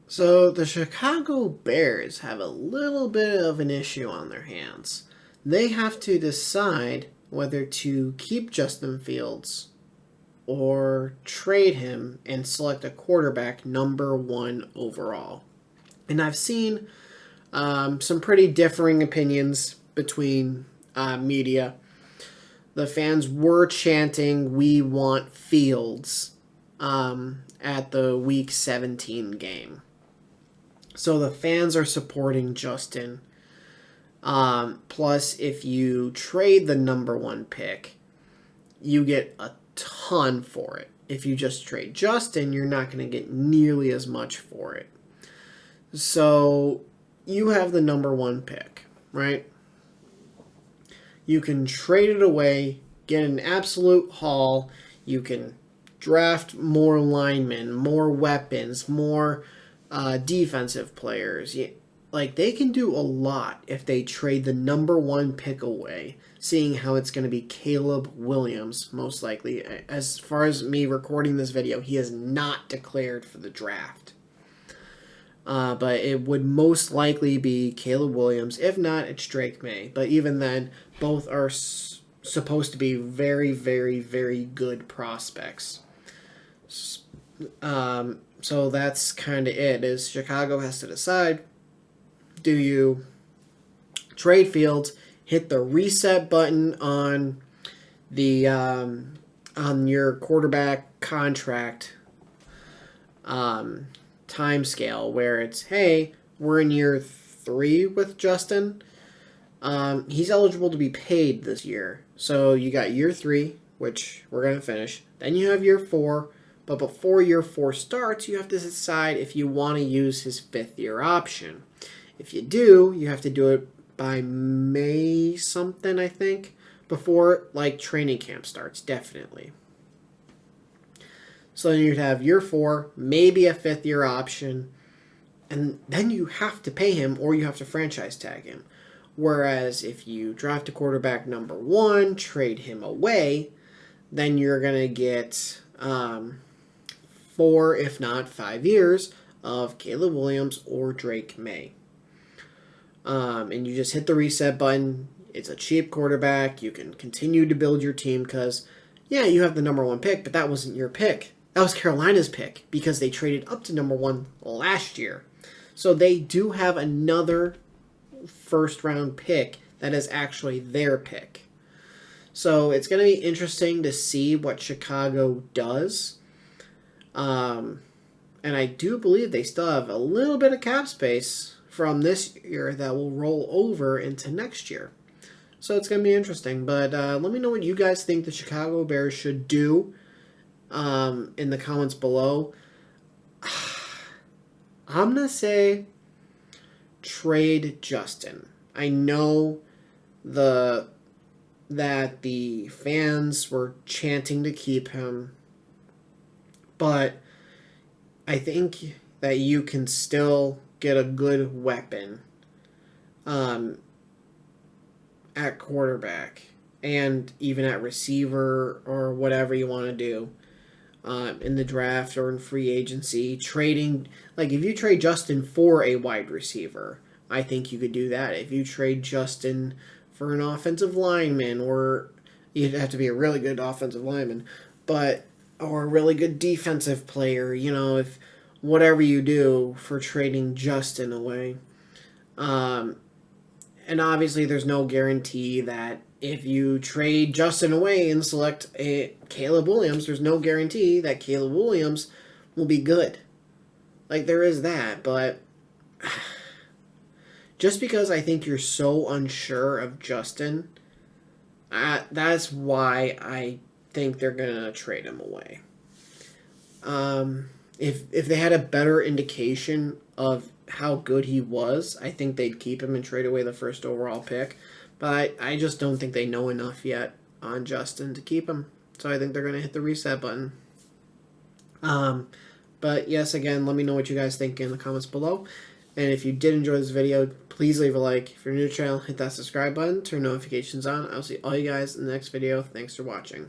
So the Chicago Bears have a little bit of an issue on their hands. They have to decide whether to keep Justin Fields or trade him and select a quarterback #1 overall. And I've seen some pretty differing opinions between media. The fans were chanting, "We want Fields," at the Week 17 game. So the fans are supporting Justin. Plus, if you trade the #1 pick, you get a ton for it. If you just trade Justin, you're not going to get nearly as much for it. So you have the #1 pick, right? You can trade it away, get an absolute haul. You can draft more linemen, more weapons, more defensive players. Like, they can do a lot if they trade the #1 pick away, seeing how it's going to be Caleb Williams, most likely. As far as me recording this video, he is not declared for the draft. But it would most likely be Caleb Williams. If not, it's Drake May. But even then, both are supposed to be very, very, very good prospects. So that's kind of it. Is Chicago has to decide: do you trade Fields, hit the reset button on the on your quarterback contract time scale, where it's, hey, we're in year 3 with Justin. He's eligible to be paid this year. So you got year 3, which we're going to finish. Then you have year 4. But before year 4 starts, you have to decide if you want to use his 5th year option. If you do, you have to do it by May something, I think. Before, like, training camp starts, definitely. So then you'd have year 4, maybe a 5th year option, and then you have to pay him or you have to franchise tag him. Whereas if you draft a quarterback #1, trade him away, then you're going to get 4, if not 5 years of Caleb Williams or Drake May. And you just hit the reset button. It's a cheap quarterback. You can continue to build your team because, yeah, you have the #1 pick, but that wasn't your pick. That was Carolina's pick because they traded up to #1 last year. So they do have another first-round pick that is actually their pick. So it's going to be interesting to see what Chicago does. And I do believe they still have a little bit of cap space from this year that will roll over into next year. So it's going to be interesting. But let me know what you guys think the Chicago Bears should do in the comments below. I'm going to say trade Justin. I know that the fans were chanting to keep him, but I think that you can still get a good weapon at quarterback and even at receiver or whatever you want to do in the draft or in free agency. Trading, like, if you trade Justin for a wide receiver, I think you could do that. If you trade Justin for an offensive lineman, or you'd have to be a really good offensive lineman, or a really good defensive player, if whatever you do for trading Justin away. And obviously there's no guarantee that if you trade Justin away and select a Caleb Williams, there's no guarantee that Caleb Williams will be good. Like, there is that, but just because I think you're so unsure of Justin, that's why I think they're going to trade him away. If they had a better indication of how good he was, I think they'd keep him and trade away the first overall pick. But I just don't think they know enough yet on Justin to keep him. So I think they're going to hit the reset button. But yes, again, let me know what you guys think in the comments below. And if you did enjoy this video, please leave a like. If you're new to the channel, hit that subscribe button, turn notifications on. I'll see all you guys in the next video. Thanks for watching.